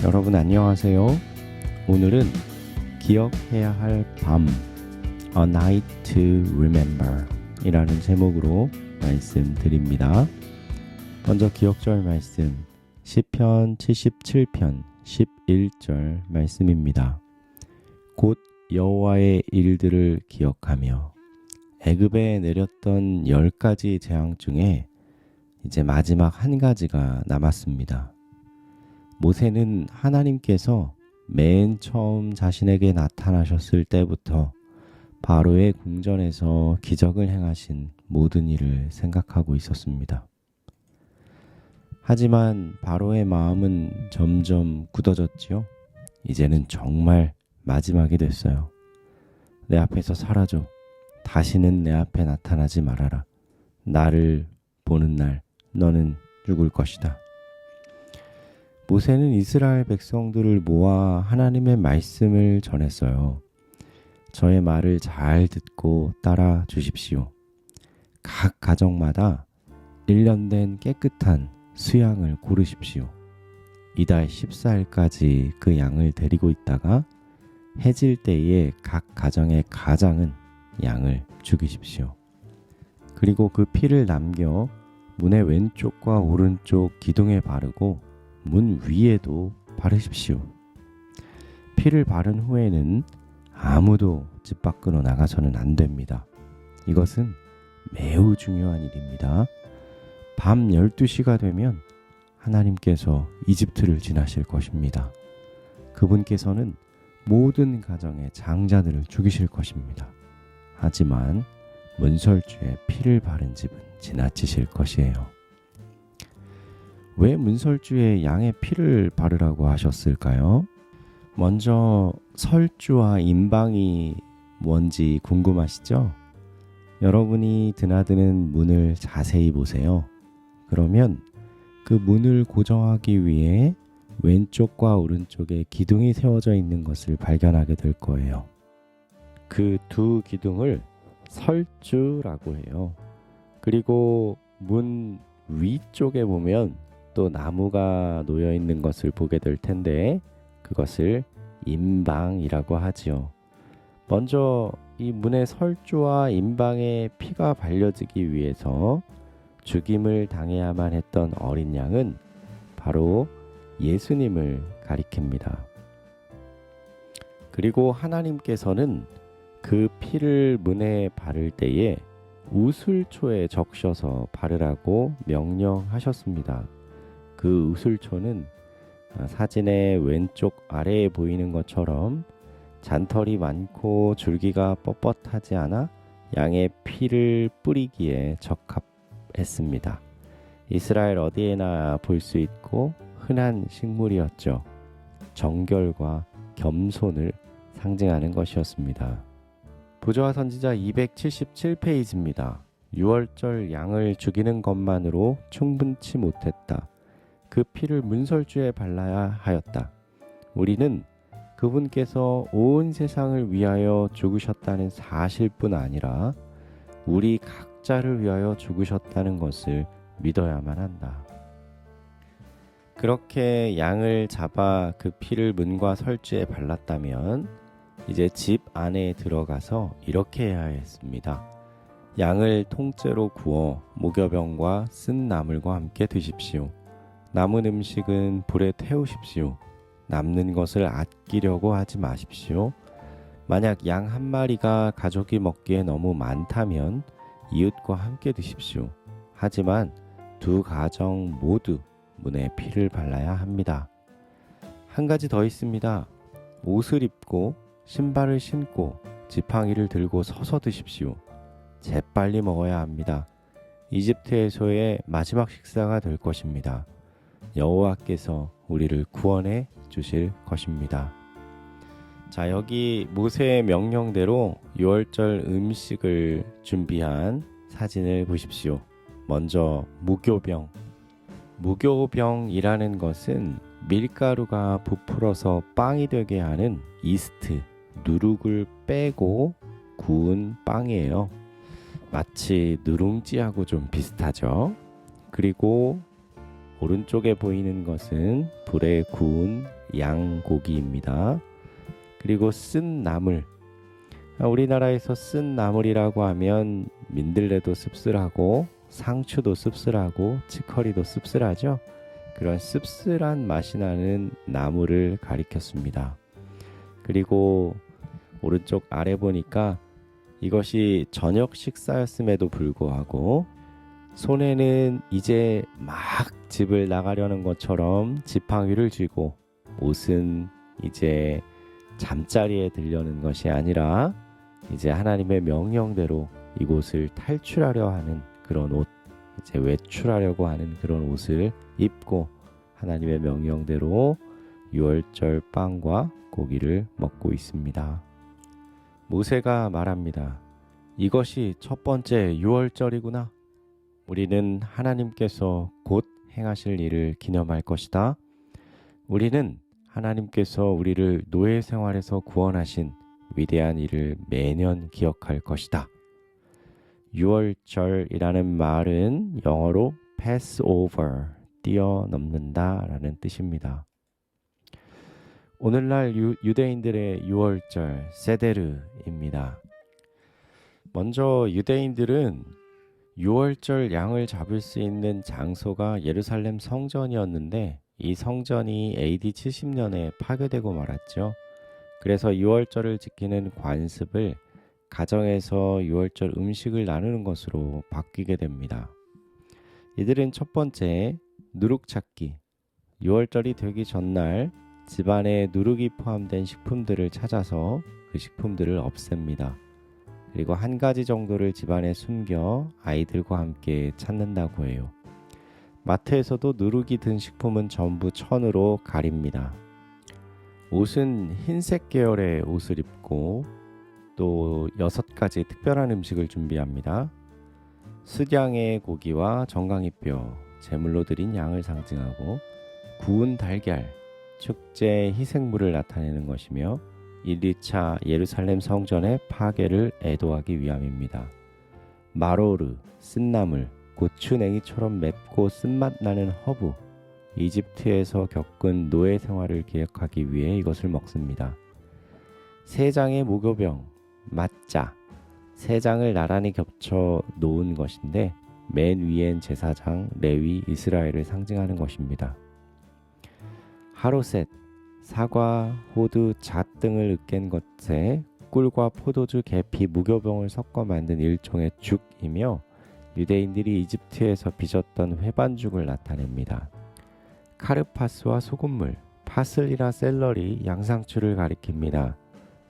여러분 안녕하세요. 오늘은 기억해야 할 밤 A Night to Remember 이라는 제목으로 말씀드립니다. 먼저 기억절 말씀 시편 77편 11절 말씀입니다. 곧 여호와의 일들을 기억하며 애굽에 내렸던 10가지 재앙 중에 이제 마지막 한 가지가 남았습니다. 모세는 하나님께서 맨 처음 자신에게 나타나셨을 때부터 바로의 궁전에서 기적을 행하신 모든 일을 생각하고 있었습니다. 하지만 바로의 마음은 점점 굳어졌지요. 이제는 정말 마지막이 됐어요. 내 앞에서 사라져. 다시는 내 앞에 나타나지 말아라. 나를 보는 날 너는 죽을 것이다. 모세는 이스라엘 백성들을 모아 하나님의 말씀을 전했어요. 저의 말을 잘 듣고 따라 주십시오. 각 가정마다 1년 된 깨끗한 수양을 고르십시오. 이달 14일까지 그 양을 데리고 있다가 해질 때에 각 가정의 가장은 양을 죽이십시오. 그리고 그 피를 남겨 문의 왼쪽과 오른쪽 기둥에 바르고 문 위에도 바르십시오. 피를 바른 후에는 아무도 집 밖으로 나가서는 안 됩니다. 이것은 매우 중요한 일입니다. 밤 12시가 되면 하나님께서 이집트를 지나실 것입니다. 그분께서는 모든 가정의 장자들을 죽이실 것입니다. 하지만 문설주에 피를 바른 집은 지나치실 것이에요. 왜 문설주에 양의 피를 바르라고 하셨을까요? 먼저 설주와 임방이 뭔지 궁금하시죠? 여러분이 드나드는 문을 자세히 보세요. 그러면 그 문을 고정하기 위해 왼쪽과 오른쪽에 기둥이 세워져 있는 것을 발견하게 될 거예요. 그 두 기둥을 설주라고 해요. 그리고 문 위쪽에 보면 또 나무가 놓여 있는 것을 보게 될 텐데 그것을 임방이라고 하지요. 먼저 이 문의 설주와 임방에 피가 발려지기 위해서 죽임을 당해야만 했던 어린 양은 바로 예수님을 가리킵니다. 그리고 하나님께서는 그 피를 문에 바를 때에 우슬초에 적셔서 바르라고 명령하셨습니다. 그 우슬초는 사진의 왼쪽 아래에 보이는 것처럼 잔털이 많고 줄기가 뻣뻣하지 않아 양의 피를 뿌리기에 적합했습니다. 이스라엘 어디에나 볼 수 있고 흔한 식물이었죠. 정결과 겸손을 상징하는 것이었습니다. 부조화 선지자 277페이지입니다. 6월절 양을 죽이는 것만으로 충분치 못했다. 그 피를 문설주에 발라야 하였다. 우리는 그분께서 온 세상을 위하여 죽으셨다는 사실뿐 아니라 우리 각자를 위하여 죽으셨다는 것을 믿어야만 한다. 그렇게 양을 잡아 그 피를 문과 설주에 발랐다면 이제 집 안에 들어가서 이렇게 해야 했습니다. 양을 통째로 구워 무교병과 쓴 나물과 함께 드십시오. 남은 음식은 불에 태우십시오. 남는 것을 아끼려고 하지 마십시오. 만약 양 한 마리가 가족이 먹기에 너무 많다면 이웃과 함께 드십시오. 하지만 두 가정 모두 문에 피를 발라야 합니다. 한 가지 더 있습니다. 옷을 입고 신발을 신고 지팡이를 들고 서서 드십시오. 재빨리 먹어야 합니다. 이집트에서의 마지막 식사가 될 것입니다. 여호와께서 우리를 구원해 주실 것입니다. 자, 여기 모세의 명령대로 6월절 음식을 준비한 사진을 보십시오. 먼저 무교병. 무교병이라는 것은 밀가루가 부풀어서 빵이 되게 하는 이스트, 누룩을 빼고 구운 빵이에요. 마치 누룽지하고 좀 비슷하죠. 그리고 오른쪽에 보이는 것은 불에 구운 양고기입니다. 그리고 쓴 나물. 우리나라에서 쓴 나물이라고 하면 민들레도 씁쓸하고 상추도 씁쓸하고 치커리도 씁쓸하죠. 그런 씁쓸한 맛이 나는 나물을 가리켰습니다. 그리고 오른쪽 아래 보니까 이것이 저녁 식사였음에도 불구하고 손에는 이제 막 집을 나가려는 것처럼 지팡이를 쥐고 옷은 이제 잠자리에 들려는 것이 아니라 이제 하나님의 명령대로 이곳을 탈출하려 하는 그런 옷, 이제 외출하려고 하는 그런 옷을 입고 하나님의 명령대로 유월절 빵과 고기를 먹고 있습니다. 모세가 말합니다. 이것이 첫 번째 유월절이구나. 우리는 하나님께서 곧 행하실 일을 기념할 것이다. 우리는 하나님께서 우리를 노예 생활에서 구원하신 위대한 일을 매년 기억할 것이다. 유월절이라는 말은 영어로 Passover, 뛰어넘는다 라는 뜻입니다. 오늘날 유대인들의 유월절, 세데르입니다. 먼저 유대인들은 유월절 양을 잡을 수 있는 장소가 예루살렘 성전이었는데 이 성전이 AD 70년에 파괴되고 말았죠. 그래서 유월절을 지키는 관습을 가정에서 유월절 음식을 나누는 것으로 바뀌게 됩니다. 이들은 첫 번째 누룩찾기, 유월절이 되기 전날 집안에 누룩이 포함된 식품들을 찾아서 그 식품들을 없앱니다. 그리고 한 가지 정도를 집안에 숨겨 아이들과 함께 찾는다고 해요. 마트에서도 누룩이 든 식품은 전부 천으로 가립니다. 옷은 흰색 계열의 옷을 입고 또 6가지 특별한 음식을 준비합니다. 수량의 고기와 정강이뼈, 제물로 드린 양을 상징하고 구운 달걀, 축제 희생물을 나타내는 것이며 1, 2차 예루살렘 성전의 파괴를 애도하기 위함입니다. 마로르, 쓴나물, 고추냉이처럼 맵고 쓴맛 나는 허브, 이집트에서 겪은 노예 생활을 기억하기 위해 이것을 먹습니다. 3장의 무교병, 맞자, 3장을 나란히 겹쳐 놓은 것인데 맨 위엔 제사장, 레위, 이스라엘을 상징하는 것입니다. 하로셋, 사과, 호두, 잣 등을 으깬 것에 꿀과 포도주, 계피, 무교병을 섞어 만든 일종의 죽이며 유대인들이 이집트에서 빚었던 회반죽을 나타냅니다. 카르파스와 소금물, 파슬리나 샐러리, 양상추를 가리킵니다.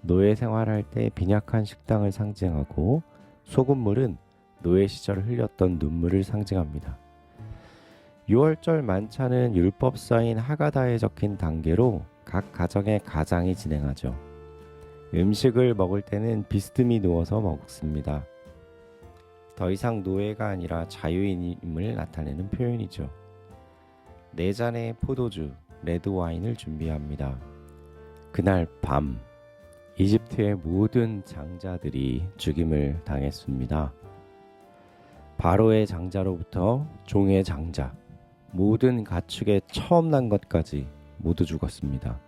노예 생활할 때 빈약한 식당을 상징하고 소금물은 노예 시절 흘렸던 눈물을 상징합니다. 6월절 만찬은 율법서인 하가다에 적힌 단계로 각 가정의 가장이 진행하죠. 음식을 먹을 때는 비스듬히 누워서 먹습니다. 더 이상 노예가 아니라 자유인임을 나타내는 표현이죠. 4잔의 포도주, 레드와인을 준비합니다. 그날 밤 이집트의 모든 장자들이 죽임을 당했습니다. 바로의 장자로부터 종의 장자, 모든 가축의 처음 난 것까지 모두 죽었습니다.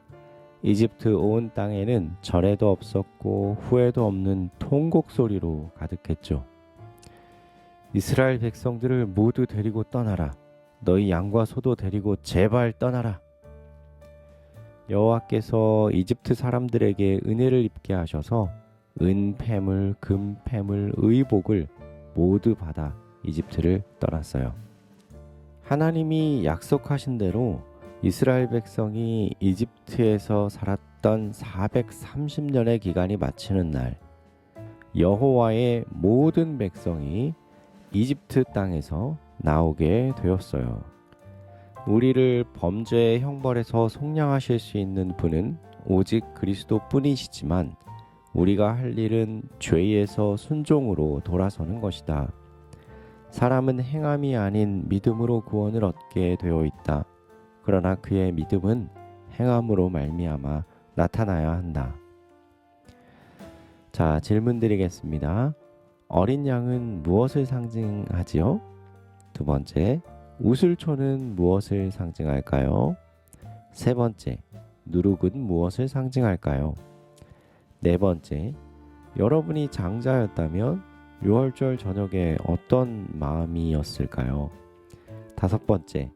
이집트 온 땅에는 전에도 없었고 후에도 없는 통곡 소리로 가득했죠. 이스라엘 백성들을 모두 데리고 떠나라. 너희 양과 소도 데리고 제발 떠나라. 여호와께서 이집트 사람들에게 은혜를 입게 하셔서 은 패물, 금 패물, 의복을 모두 받아 이집트를 떠났어요. 하나님이 약속하신 대로 이스라엘 백성이 이집트에서 살았던 430년의 기간이 마치는 날, 여호와의 모든 백성이 이집트 땅에서 나오게 되었어요. 우리를 범죄의 형벌에서 속량하실 수 있는 분은 오직 그리스도뿐이시지만 우리가 할 일은 죄에서 순종으로 돌아서는 것이다. 사람은 행함이 아닌 믿음으로 구원을 얻게 되어 있다. 그러나 그의 믿음은 행함으로 말미암아 나타나야 한다. 자, 질문 드리겠습니다. 어린 양은 무엇을 상징하지요? 두 번째, 우슬초는 무엇을 상징할까요? 세 번째, 누룩은 무엇을 상징할까요? 네 번째, 여러분이 장자였다면 6월절 저녁에 어떤 마음이었을까요? 다섯 번째,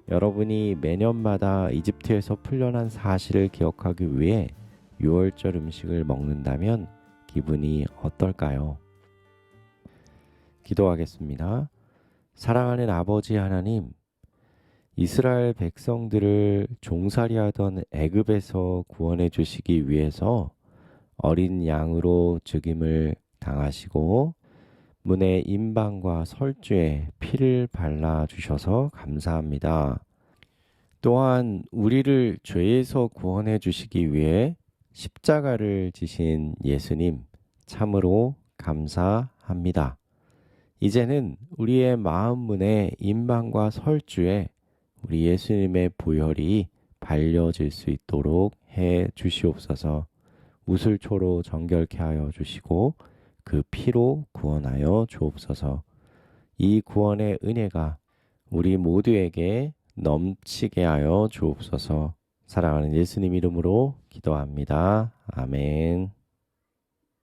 여러분이 매년마다 이집트에서 풀려난 사실을 기억하기 위해 6월절 음식을 먹는다면 기분이 어떨까요? 기도하겠습니다. 사랑하는 아버지 하나님, 이스라엘 백성들을 종살이하던 애굽에서 구원해 주시기 위해서 어린 양으로 죽임을 당하시고 문의 임방과 설주에 피를 발라 주셔서 감사합니다. 또한 우리를 죄에서 구원해 주시기 위해 십자가를 지신 예수님 참으로 감사합니다. 이제는 우리의 마음 문의 임방과 설주에 우리 예수님의 보혈이 발려질 수 있도록 해 주시옵소서. 우슬초로 정결케 하여 주시고 그 피로 구원하여 주옵소서. 이 구원의 은혜가 우리 모두에게 넘치게 하여 주옵소서. 사랑하는 예수님 이름으로 기도합니다. 아멘.